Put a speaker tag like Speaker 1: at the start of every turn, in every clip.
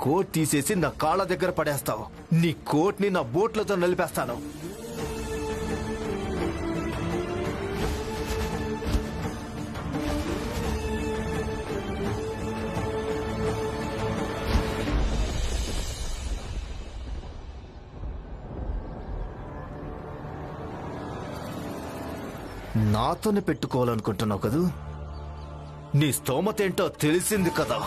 Speaker 1: Coat తీసేసి నా కాళ్ళ దగ్గర పడేస్తావు. నీ కోట్ని నా బోట్లతో నలిపేస్తాను. నాతోనే పెట్టుకోవాలనుకుంటున్నావు కదూ? నీ స్తోమతేంటో తెలిసింది కదా.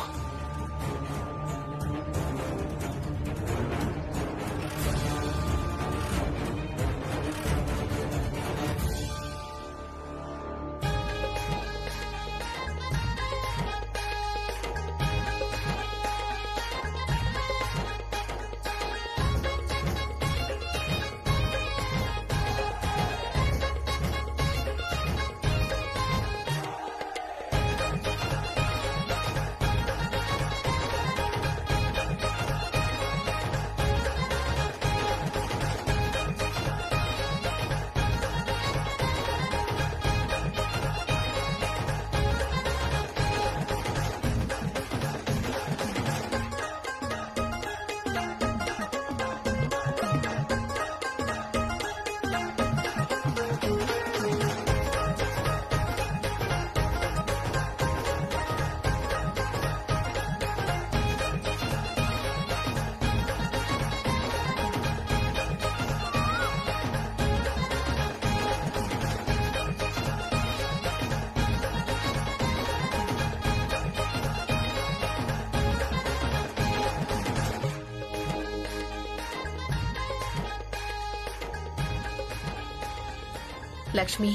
Speaker 2: లక్ష్మి,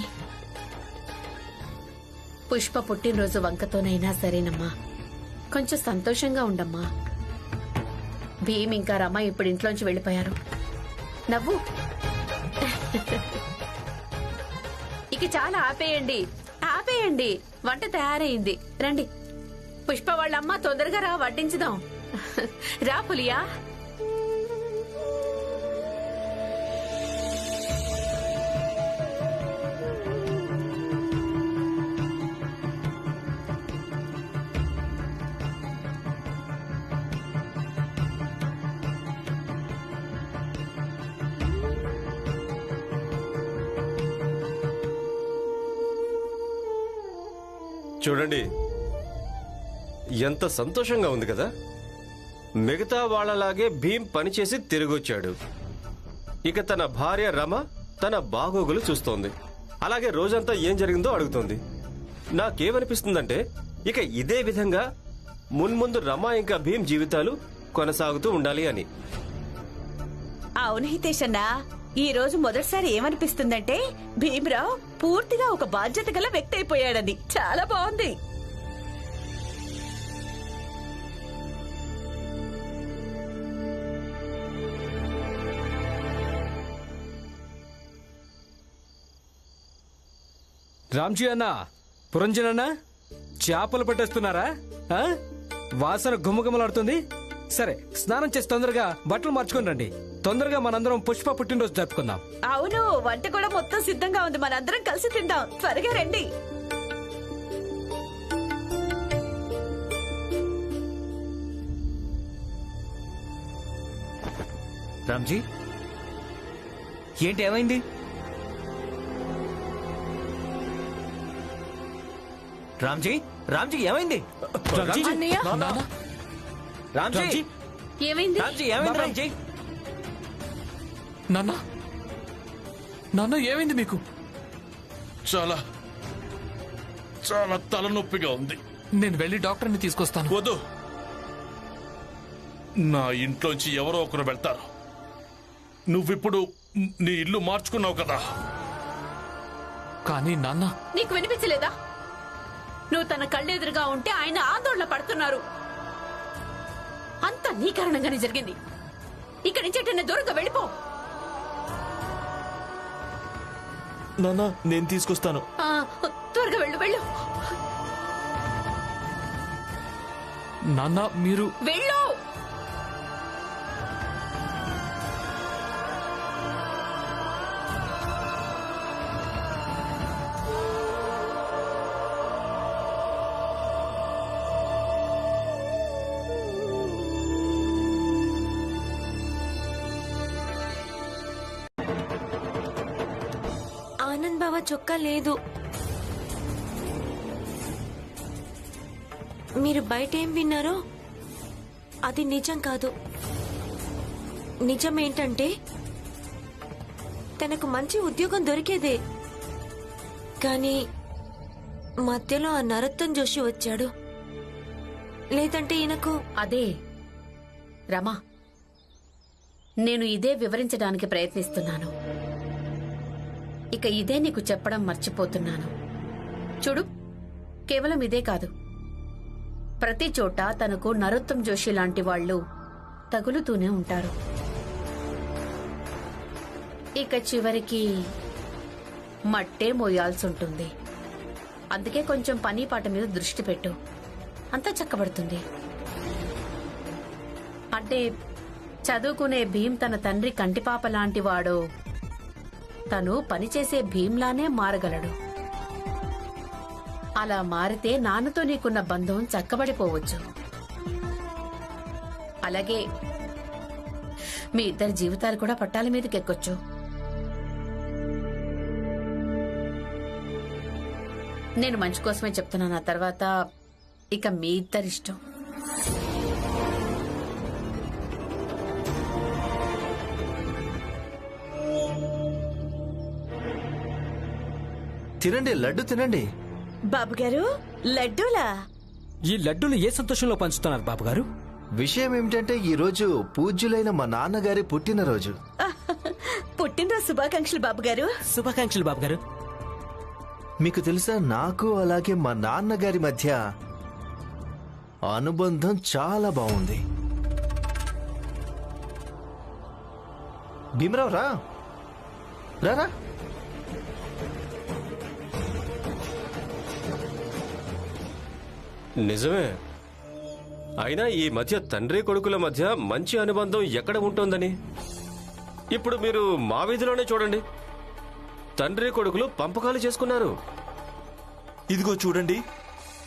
Speaker 2: పుష్ప పుట్టినరోజు వంకతోనైనా సరేనమ్మా, కొంచెం సంతోషంగా ఉండమ్మా. భీమ్ ఇంకా రమ ఇప్పుడు ఇంట్లోంచి వెళ్ళిపోయారు. నవ్వు. ఇక చాలా ఆపేయండి, ఆపేయండి. వంట తయారైంది, రండి. పుష్ప వాళ్ళమ్మ తొందరగా రా, వడ్డించుదాం. రా పులియా.
Speaker 3: చూడండి, ఎంత సంతోషంగా ఉంది కదా. మిగతా వాళ్ళలాగే భీమ్ పనిచేసి తిరిగొచ్చాడు. ఇక తన భార్య రమ తన బాగోగులు చూస్తోంది. అలాగే రోజంతా ఏం జరిగిందో అడుగుతోంది. నాకేమనిపిస్తుందంటే ఇక ఇదే విధంగా మున్ముందు రమ ఇంకా భీమ్ జీవితాలు కొనసాగుతూ ఉండాలి అని.
Speaker 4: అవును హితేష్ అన్నా, ఈ రోజు మొదటిసారి ఏమనిపిస్తుందంటే భీమరావు పూర్తిగా ఒక బాధ్యత గల వ్యక్తి అయిపోయాడని. చాలా బాగుంది.
Speaker 5: రామ్జీ అన్న, పురంజన్ అన్న, చేపలు పట్టేస్తున్నారా? వాసన గుమ్మగుమ్మలాడుతుంది. సరే, స్నానం చేసి తొందరగా బట్టలు మార్చుకొని రండి. తొందరగా మనందరం పుష్ప పుట్టినరోజు జరుపుకుందాం.
Speaker 4: అవును, వంట కూడా మొత్తం సిద్ధంగా ఉంది. మనందరం కలిసి తిందాం. త్వరగా రండి.
Speaker 6: రామ్జీ, ఏంటి ఏమైంది? రామ్జీ, రామ్జీ ఏమైంది? రామ్జీ, రామ్జీ
Speaker 2: ఏమైంది?
Speaker 6: రామ్జీ ఏమైంది? రామ్జీ,
Speaker 7: నాన్న, నాన్న ఏమైంది మీకు?
Speaker 8: చాలా చాలా తలనొప్పిగా ఉంది.
Speaker 7: నేను వెళ్ళి డాక్టర్ని తీసుకొస్తాను.
Speaker 8: వద్దు, నా ఇంట్లోంచి ఎవరో ఒకరు వెళ్తారు. నువ్విప్పుడు నీ ఇల్లు మార్చుకున్నావు కదా.
Speaker 7: కానీ నాన్న,
Speaker 2: నీకు వినిపించలేదా? నువ్వు తన కళ్ళెదురుగా ఉంటే ఆయన ఆందోళన పడుతున్నారు. అంతా నీ కారణంగానే జరిగింది. ఇక్కడి నుంచి దూరంగా వెళ్ళిపో.
Speaker 6: నాన్న, నేను తీసుకొస్తాను.
Speaker 2: త్వరగా వెళ్ళు, వెళ్ళు.
Speaker 7: నాన్న మీరు
Speaker 2: వెళ్ళు.
Speaker 9: చొక్కా లేదు. మీరు బయట ఏం విన్నారో అది నిజం కాదు. నిజమేంటంటే తనకు మంచి ఉద్యోగం దొరికేదే, కానీ మధ్యలో ఆ నరోత్తం జోషి వచ్చాడు. లేదంటే ఈయనకు
Speaker 2: అదే రమా, నేను ఇదే వివరించడానికి ప్రయత్నిస్తున్నాను. ఇక ఇదే నీకు చెప్పడం మర్చిపోతున్నాను. చూడు, కేవలం ఇదే కాదు, ప్రతి చోట తనకు నరోత్తం జోషి లాంటి వాళ్ళు తగులుతూనే ఉంటారు. ఇక చివరికి మట్టే మోయాల్సి ఉంటుంది. అందుకే కొంచెం పని పాట మీద దృష్టి పెట్టు, అంతా చక్కబడుతుంది. అంటే చదువుకునే భీమ్ తన తండ్రి కంటిపాప లాంటి వాడు, తను పనిచేసే భీమ్లానే మారగలడు. అలా మారితే నాన్నతో నీకున్న బంధం చక్కబడిపోవచ్చు. అలాగే మీ ఇద్దరి జీవితాలు కూడా పట్టాల మీదకెక్కొచ్చు. నేను మంచి కోసమే చెప్తున్నాను. ఆ తర్వాత ఇక మీ ఇద్దరిష్టం.
Speaker 1: తినండి, లడ్డు తినండి.
Speaker 4: బాబుగారు, లడ్డూలా?
Speaker 5: ఈ లడ్డూలు ఏ సంతోషంలో పంచుతున్నారు బాబుగారు?
Speaker 1: విషయం ఏమిటంటే ఈ రోజు పూజ్యులైన మా నాన్నగారి పుట్టినరోజు.
Speaker 4: పుట్టినరోజు శుభాకాంక్షలు బాబుగారు.
Speaker 6: శుభాకాంక్షలు బాబుగారు.
Speaker 1: మీకు తెలుసా, నాకు అలాగే మా నాన్నగారి మధ్య అనుబంధం చాలా బాగుంది. భీమరావు రా రా.
Speaker 3: నిజమే. అయినా ఈ మధ్య తండ్రి కొడుకుల మధ్య మంచి అనుబంధం ఎక్కడ ఉంటోందని ఇప్పుడు మీరు మా వీధిలోనే చూడండి. తండ్రి కొడుకులు పంపకాలు చేసుకున్నారు.
Speaker 6: ఇదిగో చూడండి,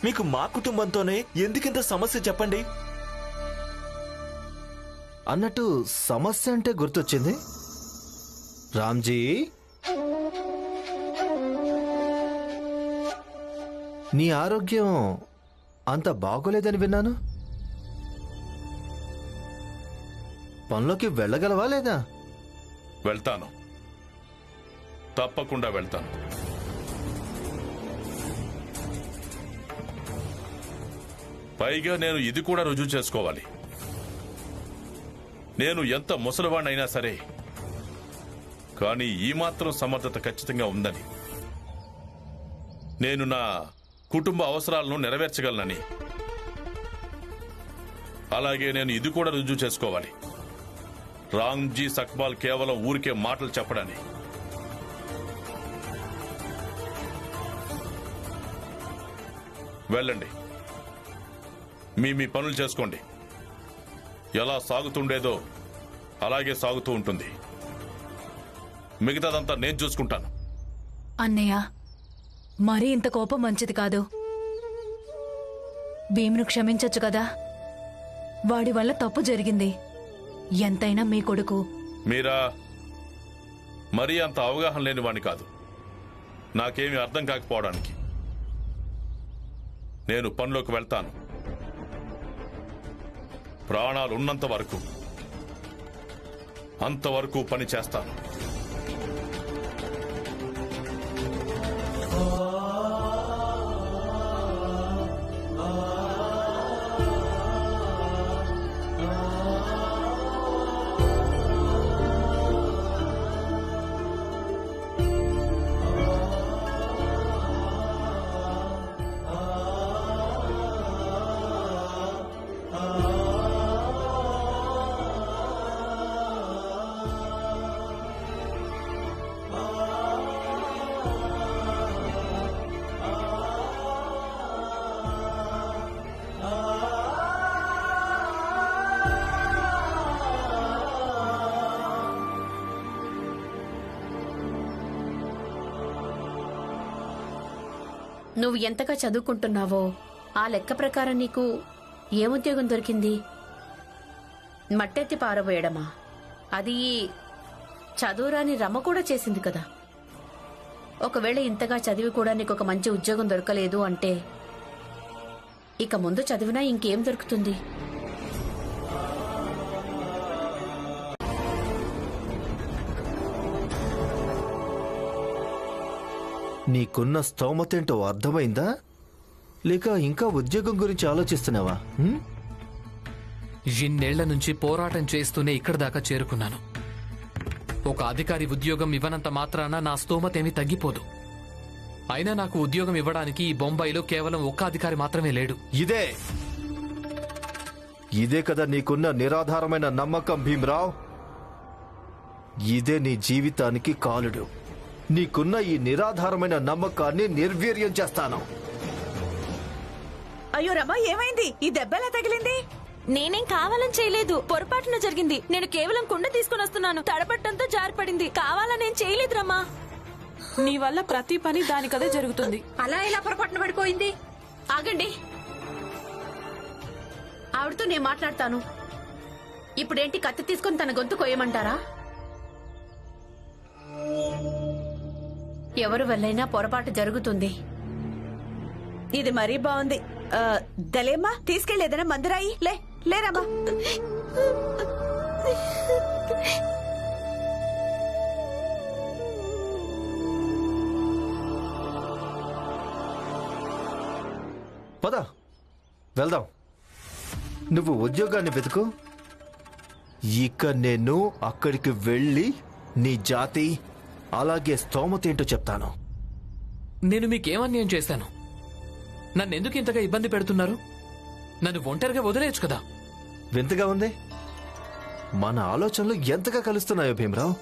Speaker 6: మీకు మా కుటుంబంతోనే ఎందుకింత సమస్య చెప్పండి.
Speaker 1: అన్నట్టు సమస్య అంటే గుర్తొచ్చింది. రామ్జీ, నీ ఆరోగ్యం అంత బాగోలేదని విన్నాను. పనిలోకి వెళ్ళగలవా లేదా?
Speaker 8: వెళ్తాను, తప్పకుండా వెళ్తాను. పైగా నేను ఇది కూడా రుజువు చేసుకోవాలి. నేను ఎంత ముసలివాణ్ణైనా సరే, కానీ ఈ మాత్రం సమర్థత ఖచ్చితంగా ఉందని, నేను నా కుటుంబ అవసరాలను నెరవేర్చగలనని. అలాగే నేను ఇది కూడా రుజువు చేసుకోవాలి, రామ్జీ సక్పాల్ కేవలం ఊరికే మాటలు చెప్పడని. వెళ్ళండి, మీ పనులు చేసుకోండి. ఎలా సాగుతుండేదో అలాగే సాగుతూ ఉంటుంది. మిగతాదంతా నేను చూసుకుంటాను.
Speaker 10: అన్నయ్య, మరీ ఇంత కోపం మంచిది కాదు. భీమును క్షమించొచ్చు కదా. వాడి వల్ల తప్పు జరిగింది. ఎంతైనా మీ కొడుకు.
Speaker 8: మీరా మరీ అంత అవగాహన లేని వాణ్ణి కాదు, నాకేమీ అర్థం కాకపోవడానికి. నేను పనిలోకి వెళ్తాను. ప్రాణాలు ఉన్నంత వరకు అంతవరకు పని చేస్తాను.
Speaker 2: నువ్వు ఎంతగా చదువుకుంటున్నావో ఆ లెక్క ప్రకారం నీకు ఏ ఉద్యోగం దొరికింది? మట్టెత్తి పారబోయడమా? అది చదువురాని రమ కూడా చేసింది కదా. ఒకవేళ ఇంతగా చదివి కూడా నీకు ఒక మంచి ఉద్యోగం దొరకలేదు అంటే ఇక ముందు చదివినా ఇంకేం దొరుకుతుంది?
Speaker 1: నీకున్న స్తోమతేంటో అర్థమైందా? లేక ఇంకా ఉద్యోగం గురించి ఆలోచిస్తున్నావా?
Speaker 7: ఇన్నేళ్ల నుంచి పోరాటం చేస్తూనే ఇక్కడి దాకా చేరుకున్నాను. ఒక అధికారి ఉద్యోగం ఇవ్వనంత మాత్రాన నా స్తోమతేమీ తగ్గిపోదు. అయినా నాకు ఉద్యోగం ఇవ్వడానికి ఈ బొంబాయిలో కేవలం ఒక్క అధికారి మాత్రమే లేడు.
Speaker 1: ఇదే కదా నీకున్న నిరాధారమైన నమ్మకం భీమ్రావ్. ఇదే నీ జీవితానికి కాలుడు. నీకున్న ఈ నిరాధారమైన నమ్మకాన్ని నిర్వీర్యం చేస్తాను.
Speaker 4: అయ్యో రమా, ఏమైంది? ఈ దెబ్బెలా తగిలింది?
Speaker 9: నేనేం కావాలని చేయలేదు, పొరపాటున జరిగింది. నేను కేవలం కుండ తీసుకుని వస్తున్నాను, తడపట్టంతో జారిపడింది. కావాలనేం చేయలేదు రమ్మా.
Speaker 11: నీ వల్ల ప్రతి పని దానికదే జరుగుతుంది.
Speaker 2: అలా ఎలా పొరపాటున పడిపోయింది? ఆగండి, ఆవిడతో నేను మాట్లాడతాను. ఇప్పుడేంటి, కత్తి తీసుకుని తన గొంతు కోయమంటారా? ఎవరు వల్లైనా పొరపాటు జరుగుతుంది.
Speaker 4: ఇది మరీ బాగుంది. దలేమ్మా, తీసుకెళ్ళి ఏదైనా మందురాయి. లేరమ్మా.
Speaker 1: పద వెళ్దాం. నువ్వు ఉద్యోగాన్ని వెతుకు. ఇక నేను అక్కడికి వెళ్ళి నీ జాతి అలాగే స్తోమతేంటో చెప్తాను.
Speaker 7: నేను మీకేమన్యాయం చేశాను? నన్నెందుకు ఇంతగా ఇబ్బంది పెడుతున్నారు? నన్ను ఒంటరిగా వదిలేయచ్చు కదా.
Speaker 1: వింతగా ఉంది. మన ఆలోచనలు ఎంతగా కలుస్తున్నాయో భీమరావు.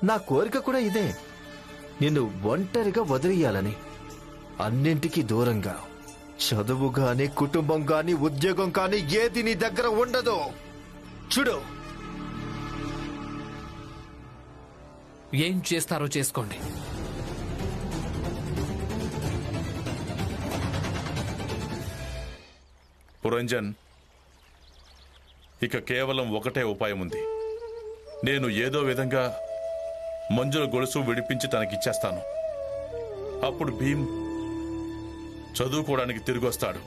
Speaker 1: నా కోరిక కూడా ఇదే, నిన్ను ఒంటరిగా వదిలేయాలని. అన్నింటికీ దూరంగా. చదువు గాని, కుటుంబం గాని, ఉద్యోగం కాని ఏది నీ దగ్గర ఉండదు. చూడు.
Speaker 7: ఏం చేస్తారో చేసుకోండి.
Speaker 8: పురంజన్, ఇక కేవలం ఒకటే ఉపాయం ఉంది. నేను ఏదో విధంగా మంజుల గొలుసు విడిపించి తనకిచ్చేస్తాను. అప్పుడు భీమ్ చదువుకోవడానికి తిరిగి వస్తాడు.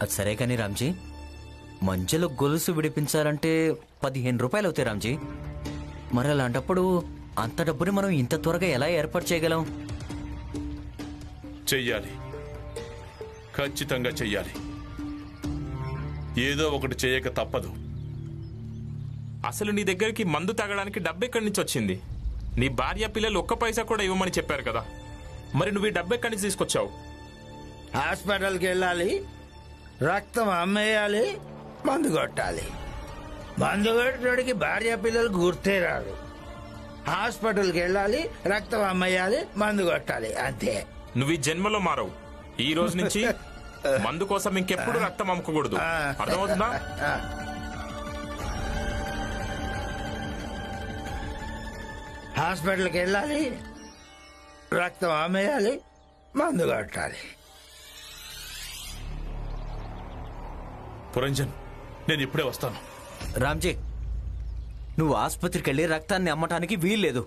Speaker 12: అది సరే కానీ రామ్జీ, మంజుల గొలుసు విడిపించాలంటే 15 రూపాయలు అవుతాయి రామ్జీ. మరి అలాంటప్పుడు అంత డబ్బుని మనం ఇంత త్వరగా ఎలా ఏర్పాటు చేయగలం?
Speaker 8: చెయ్యాలి, ఖచ్చితంగా చెయ్యాలి. ఏదో ఒకటి చేయక తప్పదు.
Speaker 13: అసలు నీ దగ్గరికి మందు తాగడానికి డబ్బెక్కడి నుంచి వచ్చింది? నీ భార్య పిల్లలు ఒక్క పైసా కూడా ఇవ్వమని చెప్పారు కదా. మరి నువ్వు ఈ డబ్బెక్కడి నుంచి తీసుకొచ్చావు?
Speaker 14: హాస్పిటల్కి వెళ్ళాలి, రక్తం అమ్మేయాలి, మందు కొట్టాలి. మందు కొట్టడానికి భార్య పిల్లలు గుర్తే రాడు. హాస్పిటల్కి వెళ్ళాలి, రక్తం అమ్మేయాలి, మందు కొట్టాలి, అంతే.
Speaker 13: నువ్వు ఈ జన్మలో మారవు. ఈ రోజు నుంచి మందు కోసం ఇంకెప్పుడు రక్తం అమ్ముకోకూడదు, అర్థమవుతుందా?
Speaker 14: హాస్పిటల్కి వెళ్ళాలి, రక్తం అమ్మేయాలి, మందు కొట్టాలి.
Speaker 8: పురంజన్, నేను ఇప్పుడే వస్తాను.
Speaker 12: రామ్జీ, నువ్వు ఆసుపత్రికి వెళ్ళి రక్తాన్ని అమ్మటానికి వీల్లేదు.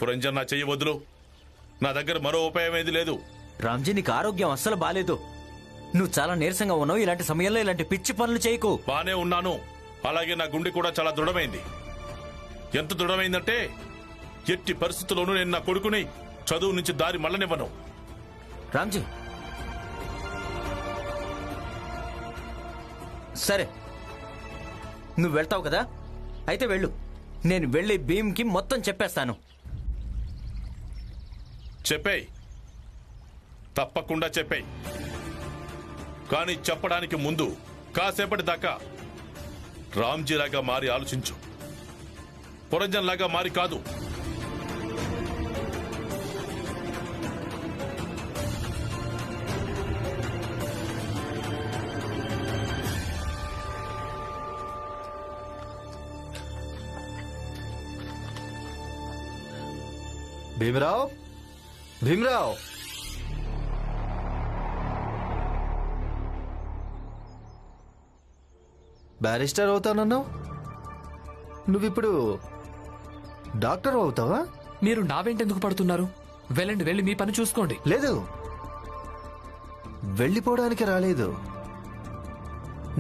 Speaker 8: పురంజన్, నా చెయ్యి వదులు. నా దగ్గర మరో ఉపాయం ఏది లేదు.
Speaker 12: రామ్జీ, నీకు ఆరోగ్యం అస్సలు బాలేదు. నువ్వు చాలా నీరసంగా ఉన్నావు. ఇలాంటి సమయంలో ఇలాంటి పిచ్చి పనులు చేయకు.
Speaker 8: బానే ఉన్నాను. అలాగే నా గుండె కూడా చాలా దృఢమైంది. ఎంత దృఢమైందంటే ఎట్టి పరిస్థితుల్లోనూ నేను నా కొడుకుని చదువు నుంచి దారి మళ్ళనివ్వను.
Speaker 12: రామ్జీ, సరే నువ్వు వెళ్తావు కదా, అయితే వెళ్ళు. నేను వెళ్ళి భీమ్కి మొత్తం చెప్పేస్తాను.
Speaker 8: చెప్పేయ్, తప్పకుండా చెప్పేయ్. కానీ చెప్పడానికి ముందు కాసేపటి దాకా రామ్జీలాగా మారి ఆలోచించు. పురంజన్ లాగా మారి కాదు.
Speaker 1: భీమరావ్, భీమరావ్, బ్యారిస్టర్ అవుతానన్నావు. నువ్విప్పుడు డాక్టర్ అవుతావా?
Speaker 7: మీరు నా వెంటెందుకు పడుతున్నారు? వెళ్ళండి, వెళ్ళి మీ పని చూసుకోండి.
Speaker 1: లేదు, వెళ్ళిపోవడానికి రాలేదు.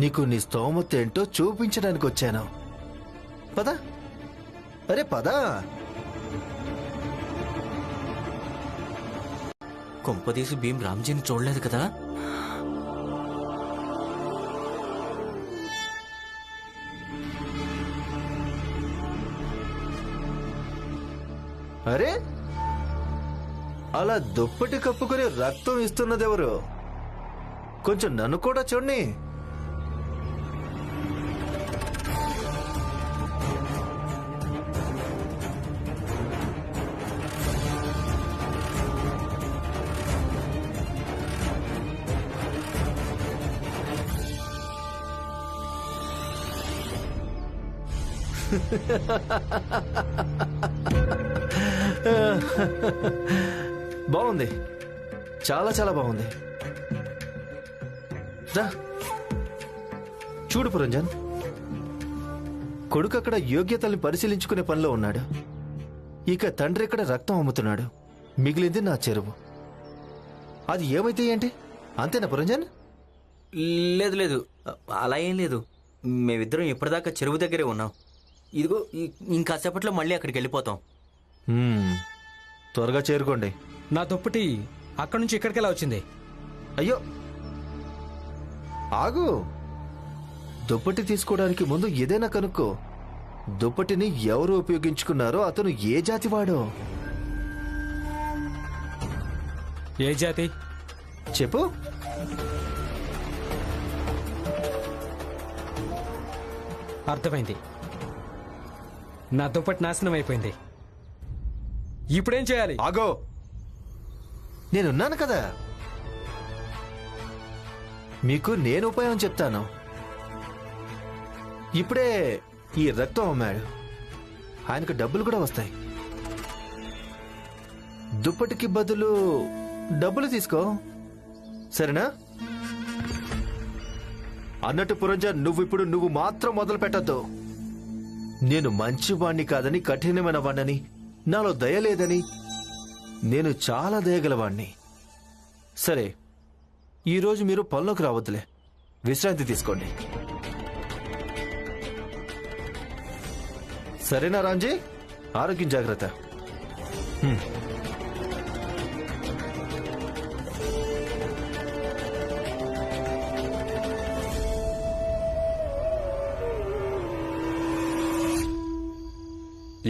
Speaker 1: నీకు నీ స్తోమత ఏంటో చూపించడానికి వచ్చాను. పద, అరే పద.
Speaker 12: కొంపదీసి భీమ్ రామ్జీని చూడలేదు కదా?
Speaker 1: అరే, అలా దుప్పటి కప్పుకొని రక్తం ఇస్తున్నదెవరు? కొంచెం నన్ను కూడా చూడండి. బాగుంది, చాలా చాలా బాగుంది. రా చూడు పురంజన్, కొడుకు అక్కడ యోగ్యతల్ని పరిశీలించుకునే పనిలో ఉన్నాడు. ఇక తండ్రి ఇక్కడ రక్తం అమ్ముతున్నాడు. మిగిలింది నా చెరువు. అది ఏమైతే ఏంటి, అంతేనా పురంజన్?
Speaker 12: లేదు లేదు, అలా ఏం లేదు. మేమిద్దరం ఇప్పటిదాకా చెరువు దగ్గరే ఉన్నాం. ఇదిగో ఇంకాసేపట్లో మళ్ళీ అక్కడికి వెళ్ళిపోతాం.
Speaker 1: త్వరగా చేరుకోండి.
Speaker 5: నా దుప్పటి అక్కడి నుంచి ఇక్కడికెలా వచ్చింది?
Speaker 1: అయ్యో ఆగు, దుప్పటి తీసుకోవడానికి ముందు ఏదైనా కనుక్కో. దుప్పటిని ఎవరు ఉపయోగించుకున్నారో, అతను ఏ జాతి వాడో.
Speaker 5: ఏ జాతి
Speaker 1: చెప్పు.
Speaker 5: అర్థమైంది. నా దుప్పటి నాశనం అయిపోయింది. ఇప్పుడేం చేయాలి?
Speaker 1: ఆగో, నేనున్నాను కదా, మీకు నేను ఉపాయం చెప్తాను. ఇప్పుడే ఈ రక్తం అమ్మాడు, ఆయనకు డబ్బులు కూడా వస్తాయి. దుప్పటికి బదులు డబ్బులు తీసుకో, సరేనా? అన్నట్టు పురంజన్, నువ్వు మాత్రం మొదలు పెట్టద్దు. నేను మంచివాణ్ణి కాదని, కఠినమైన వాణ్ణని, నాలో దయ లేదని, నేను చాలా దయగలవాణ్ణి. సరే, ఈరోజు మీరు పనిలోకి రావద్దులే, విశ్రాంతి తీసుకోండి. సరేనా రాంజీ? ఆరోగ్యం జాగ్రత్త.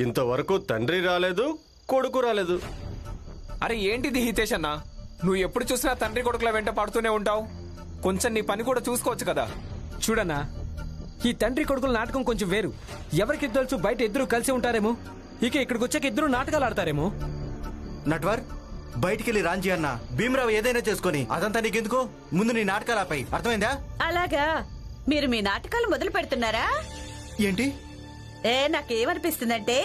Speaker 3: ఇంతవరకు తండ్రి రాలేదు, కొడుకు రాలేదు.
Speaker 15: అరే ఏంటిది హితేష్ అన్న, నువ్వు ఎప్పుడు చూసినా తండ్రి కొడుకుల వెంట పడుతూనే ఉంటావు. కొంచెం నీ పని కూడా చూసుకోవచ్చు కదా.
Speaker 5: చూడన్నా, ఈ తండ్రి కొడుకుల నాటకం కొంచెం వేరు. ఎవరికి తెలుసు, బయట ఇద్దరు కలిసి ఉంటారేమో, ఇక ఇక్కడికి వచ్చాక ఇద్దరు నాటకాలు ఆడతారేమో.
Speaker 16: నట్వర్, బయటికెళ్ళి రాంజీ అన్న, భీమరావు ఏదైనా చేసుకొని అదంతా నీకెందుకు? ముందు నీ నాటకాలపై, అర్థమైందా?
Speaker 4: అలాగా, మీరు మీ నాటకాలు మొదలు పెడుతున్నారా?
Speaker 16: ఏంటి?
Speaker 4: నాకేమనిపిస్తుందంటే,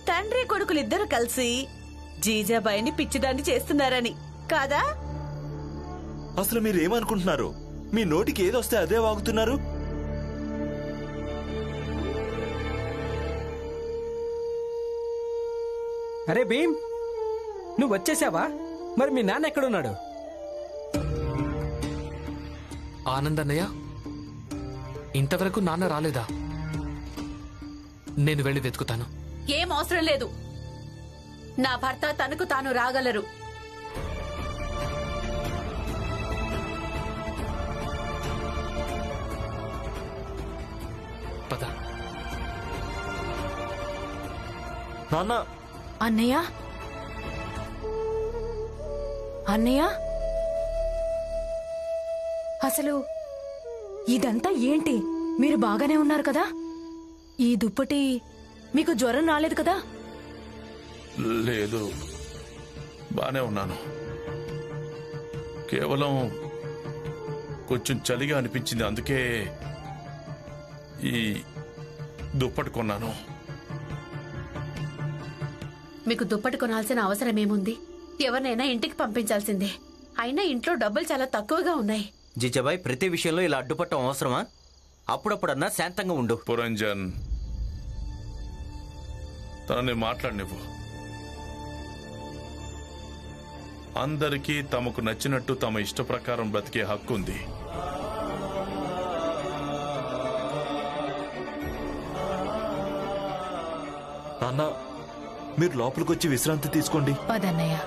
Speaker 4: తండ్రి కొడుకులు ఇద్దరు కలిసి జీజాబాయిని పిచ్చిదాన్ని చేస్తున్నారని కాదా?
Speaker 6: అసలు మీరేమనుకుంటున్నారు? మీ నోటికి ఏదొస్తే అదే వాగుతున్నారు.
Speaker 5: అరే భీమ్, నువ్వు వచ్చేసావా? మరి మీ నాన్న ఎక్కడున్నాడు?
Speaker 7: ఆనందన్నయ్య, ఇంతవరకు నాన్న రాలేదా? నేను వెళ్ళి వెతుకుతాను.
Speaker 2: ఏం అవసరం లేదు, నా భర్త తనకు తాను రాగలరు.
Speaker 7: పద.
Speaker 6: నాన్న.
Speaker 10: అన్నయ్య, అన్నయ్య, అసలు ఇదంతా ఏంటి? మీరు బాగానే ఉన్నారు కదా? ఈ దుప్పటి మీకు జ్వరం రాలేదు కదా?
Speaker 8: లేదు, బానే ఉన్నాను. కేవలం కొంచెం చలిగా అనిపించింది, అందుకే ఈ దుప్పటి కొన్నాను.
Speaker 2: మీకు దుప్పటి కొనాల్సిన అవసరం ఏముంది? ఎవరినైనా ఇంటికి పంపించాల్సిందే. అయినా ఇంట్లో డబ్బులు చాలా తక్కువగా ఉన్నాయి.
Speaker 12: జీజాబాయ్, ప్రతి విషయంలో ఇలా అడ్డుపట్టం అవసరమా? అప్పుడప్పుడన్నా శాంతంగా ఉండు.
Speaker 8: పురంజన్, తనని మాట్లాడినివ్వు. అందరికీ తమకు నచ్చినట్టు తమ ఇష్ట ప్రకారం బ్రతికే హక్కు ఉంది.
Speaker 6: నాన్న, మీరు లోపలికొచ్చి విశ్రాంతి తీసుకోండి.
Speaker 10: పదన్నయ్య.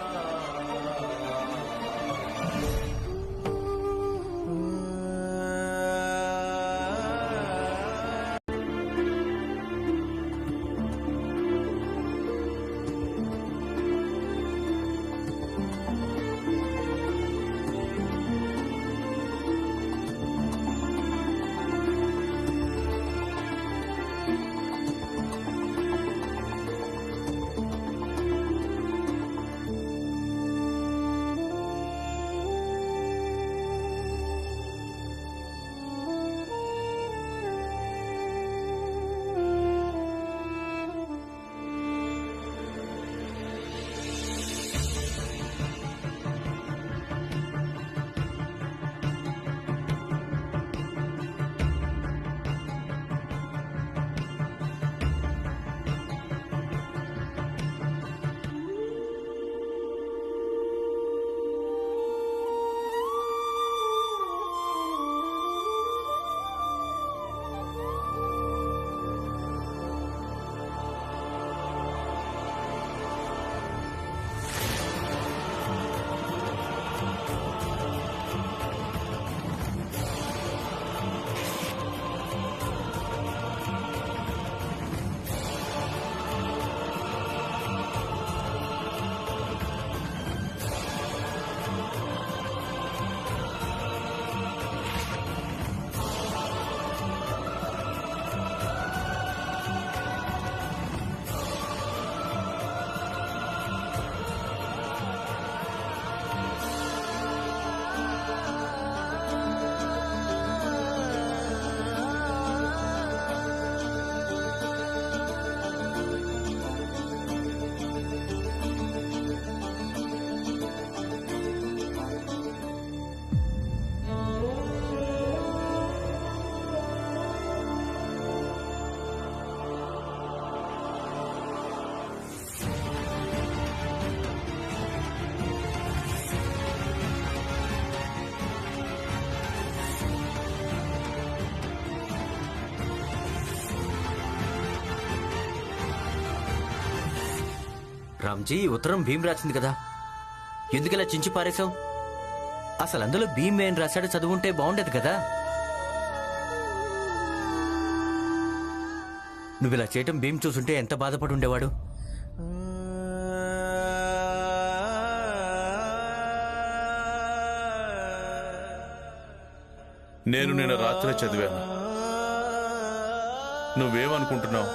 Speaker 12: రామ్జీ, ఉత్తరం భీమ్ రాసింది కదా, ఎందుకలా చించి పారేశావు? అసలు అందులో భీమ్ ఏం రాశాడో చదువుంటే బాగుండేది కదా. నువ్విలా చేయటం భీమ్ చూసుంటే ఎంత బాధపడి ఉండేవాడు.
Speaker 8: నేను నిన్న రాత్రే చదివాను. నువ్వేమనుకుంటున్నావు?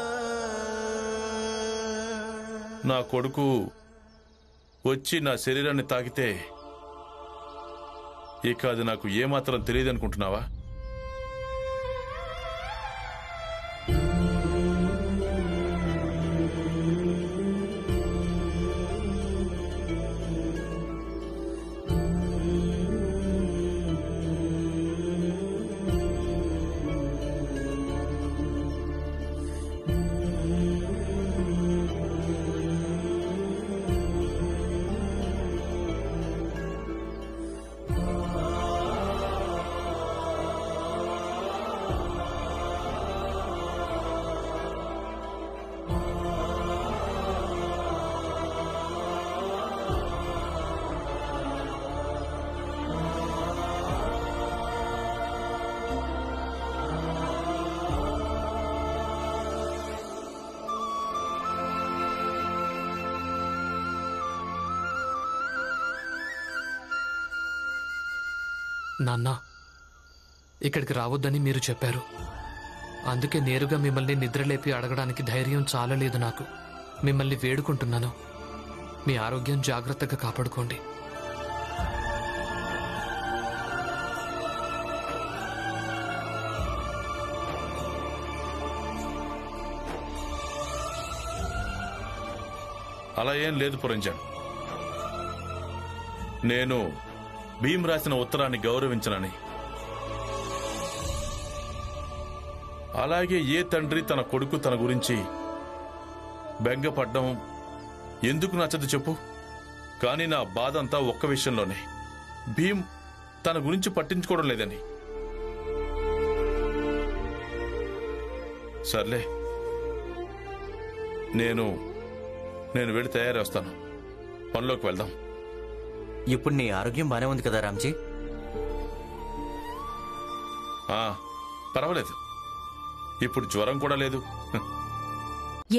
Speaker 8: నా కొడుకు వచ్చి నా శరీరాన్ని తాకితే ఇక అది నాకు ఏమాత్రం తెలియదు అనుకుంటున్నావా?
Speaker 7: నాన్నా, ఇక్కడికి రావద్దని మీరు చెప్పారు. అందుకే నేరుగా మిమ్మల్ని నిద్రలేపి అడగడానికి ధైర్యం చాలలేదు నాకు. మిమ్మల్ని వేడుకుంటున్నాను, మీ ఆరోగ్యం జాగ్రత్తగా కాపాడుకోండి.
Speaker 8: అలా ఏం లేదు పురంజన్. నేను భీమ్ రాసిన ఉత్తరాన్ని గౌరవించనని, అలాగే ఏ తండ్రి తన కొడుకు తన గురించి బెంగపడ్డం ఎందుకు నచ్చదు చెప్పు. కానీ నా బాధ అంతా ఒక్క విషయంలోనే, భీమ్ తన గురించి పట్టించుకోవడం లేదని. సర్లే, నేను వెళ్ళి తయారీ వస్తాను. పనిలోకి వెళ్దాం.
Speaker 12: ఇప్పుడు నీ ఆరోగ్యం బానే ఉంది కదా రామ్జీ?
Speaker 8: పర్వాలేదు, ఇప్పుడు జ్వరం కూడా లేదు.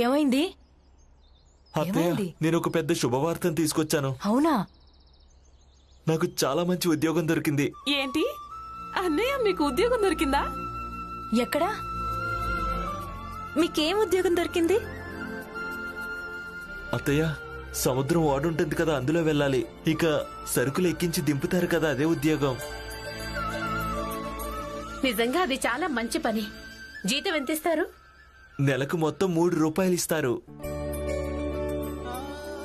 Speaker 10: ఏమైంది?
Speaker 6: అత్తయ్య, నేను ఒక పెద్ద శుభవార్తను తీసుకొచ్చాను.
Speaker 10: అవునా?
Speaker 6: నాకు చాలా మంచి ఉద్యోగం దొరికింది.
Speaker 11: ఏంటి అన్నయ్య, మీకు ఉద్యోగం దొరికిందా?
Speaker 10: ఎక్కడా?
Speaker 9: మీకేం ఉద్యోగం దొరికింది?
Speaker 6: అత్తయ్య, సముద్రం ఓడుంటుంది కదా, అందులో వెళ్ళాలి. ఇక సరుకులు ఎక్కించి దింపుతారు కదా, అదే ఉద్యోగం.
Speaker 2: నిజంగా అది చాలా మంచి పని. జీతం ఎంత ఇస్తారు?
Speaker 6: నెలకు మొత్తం 3 రూపాయలు ఇస్తారు.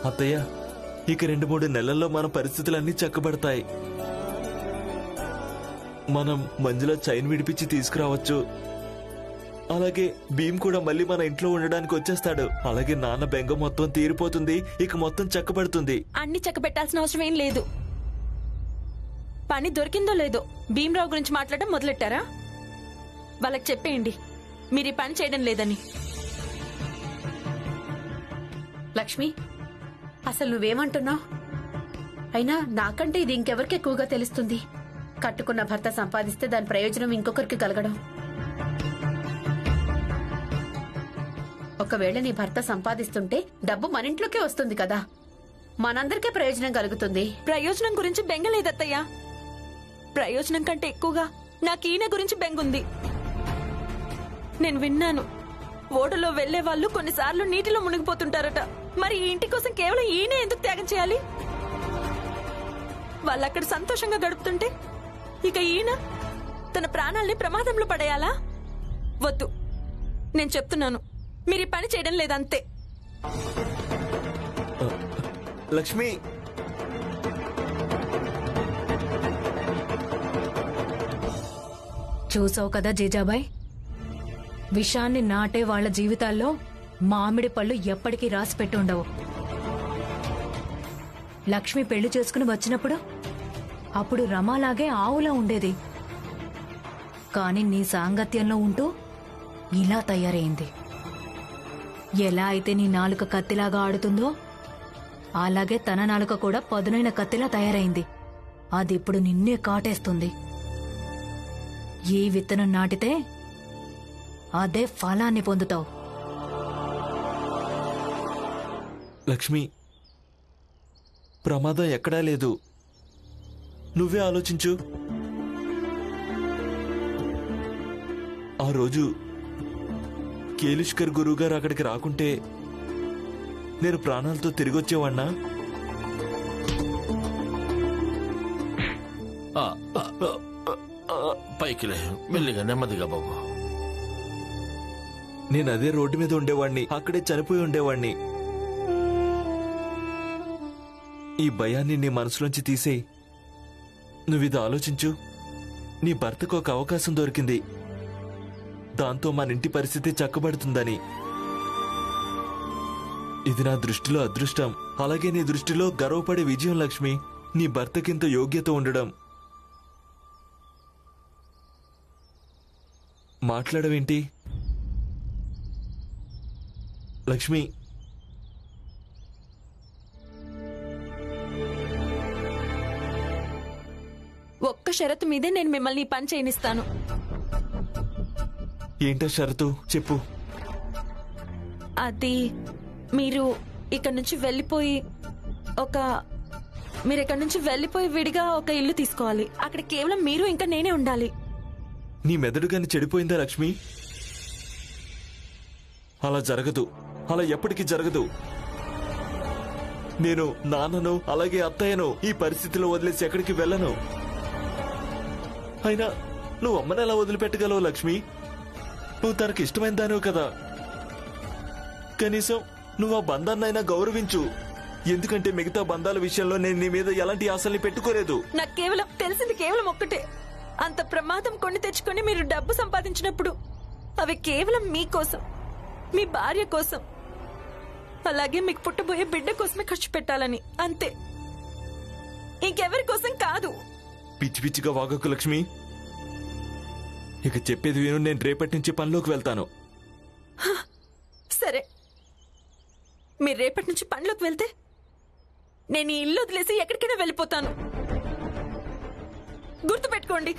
Speaker 6: అత్తయ్య, ఇక 2-3 నెలల్లో మన పరిస్థితులన్నీ చక్కబడతాయి. మనం మంజులో చైన్ విడిపించి తీసుకురావచ్చు. అలాగే భీమ్ కూడా మళ్ళీ మన ఇంట్లో ఉండడానికి వచ్చేస్తాడు. అలాగే నాన్న బెంగ మొత్తం తీరిపోతుంది. ఇక మొత్తం చక్కబడుతుంది.
Speaker 9: అన్ని చక్కబెట్టాల్సిన అవసరం ఏం లేదు. పని దొరికిందో లేదో భీమరావు గురించి మాట్లాడడం మొదలెట్టారా? వాళ్ళకి చెప్పేయండి మీరు ఈ పని చేయడం లేదని.
Speaker 2: లక్ష్మి, అసలు నువ్వేమంటున్నావు? అయినా నాకంటే ఇది ఇంకెవరికి ఎక్కువగా తెలుస్తుంది. కట్టుకున్న భర్త సంపాదిస్తే దాని ప్రయోజనం ఇంకొకరికి కలగడం. ఒకవేళ నీ భర్త సంపాదిస్తుంటే డబ్బు మన ఇంట్లోకే వస్తుంది కదా, మనందరికీ ప్రయోజనం కలుగుతుంది.
Speaker 9: ప్రయోజనం గురించి బెంగలేదత్తయ్యా. ప్రయోజనం కంటే ఎక్కువగా నాకు ఈయన గురించి బెంగుంది. నేను విన్నాను, ఓడలో వెళ్లే వాళ్ళు కొన్నిసార్లు నీటిలో మునిగిపోతుంటారట. మరి ఈ ఇంటి కోసం కేవలం ఈయన ఎందుకు త్యాగం చేయాలి? వాళ్ళక్కడ సంతోషంగా గడుపుతుంటే ఇక ఈయన తన ప్రాణాల్ని ప్రమాదంలో పడేయాలా? వద్దు, నేను చెప్తున్నాను, మీరు ఈ పని చేయడం లేదంతే.
Speaker 6: లక్ష్మి,
Speaker 10: చూసావు కదా జీజాబాయ్, విషాన్ని నాటే వాళ్ల జీవితాల్లో మామిడి పళ్ళు ఎప్పటికీ రాసి పెట్టి ఉండవు. లక్ష్మి పెళ్లి చేసుకుని వచ్చినప్పుడు అప్పుడు రమాలాగే ఆవులా ఉండేది. కాని నీ సాంగత్యంలో ఉంటూ ఇలా తయారైంది. ఎలా అయితే నీ నాలుక కత్తిలాగా ఆడుతుందో అలాగే తన నాలుక కూడా పదునైన కత్తిలా తయారైంది. అది ఇప్పుడు నిన్నే కాటేస్తుంది. ఏ విత్తనం నాటితే అదే ఫలాన్ని పొందుతావు.
Speaker 6: లక్ష్మి, ప్రమాదం ఎక్కడా లేదు. నువ్వే ఆలోచించు. ఆ రోజు కేలిష్కర్ గురువుగారు అక్కడికి రాకుంటే నేను ప్రాణాలతో తిరిగొచ్చేవాణ్ణా?
Speaker 17: పైకిలే, మెల్లిగా నెమ్మదిగా బాబు.
Speaker 6: నేను అదే రోడ్డు మీద ఉండేవాణ్ణి, అక్కడే చనిపోయి ఉండేవాణ్ణి. ఈ భయాన్ని నీ మనసులోంచి తీసేయి. నువ్విది ఆలోచించు. నీ భర్తకు ఒక అవకాశం దొరికింది, దాంతో మన ఇంటి పరిస్థితి చక్కబడుతుందని. ఇది నా దృష్టిలో అదృష్టం, అలాగే నీ దృష్టిలో గర్వపడే విజయం. లక్ష్మి, నీ భర్తకింత యోగ్యత ఉండడం. మాట్లాడవేంటి లక్ష్మి?
Speaker 9: ఒక్క షరతు మీదే నేను మిమ్మల్ని ఈ పని చేయనిస్తాను.
Speaker 6: ఏంటో షరతు చెప్పు.
Speaker 9: అది మీరు ఇక్కడి నుంచి వెళ్ళిపోయి విడిగా ఒక ఇల్లు తీసుకోవాలి. అక్కడ కేవలం మీరు ఇంకా నేనే ఉండాలి.
Speaker 6: నీ మెదడు గాని చెడిపోయిందా లక్ష్మి? అలా జరగదు, అలా ఎప్పటికీ జరగదు. నేను నాన్నను అలాగే అత్తయ్యను ఈ పరిస్థితిలో వదిలేసి ఎక్కడికి వెళ్ళను. అయినా నువ్వు అమ్మని ఎలా వదిలిపెట్టగలవు లక్ష్మి? నువ్వు తనకి ఇష్టమైన దానివి కదా. కనీసం నువ్వు ఆ బంధాన్నైనా గౌరవించు. ఎందుకంటే మిగతా బంధాల విషయంలో నేను నీ మీద ఎలాంటి ఆశల్ని పెట్టుకోలేదు.
Speaker 9: నాకు కేవలం తెలిసింది కేవలం ఒక్కటే, అంత ప్రమాదం కొని తెచ్చుకొని మీరు డబ్బు సంపాదించినప్పుడు అవి కేవలం మీకోసం, మీ భార్య కోసం. అలాగే మీకు పుట్టబోయే బిడ్డ కోసమే ఖర్చు పెట్టాలని, అంతే. ఇంకెవరి కోసం కాదు.
Speaker 6: పిచ్చి పిచ్చిగా వాగకు లక్ష్మి. ఇక చెప్పేది విను, నేను రేపటి నుంచి పనిలోకి వెళ్తాను.
Speaker 9: సరే, మీరు రేపటి నుంచి పనిలోకి వెళ్తే నేను ఈ ఇల్లు వదిలేసి ఎక్కడికైనా వెళ్ళిపోతాను. గుర్తుపెట్టుకోండి.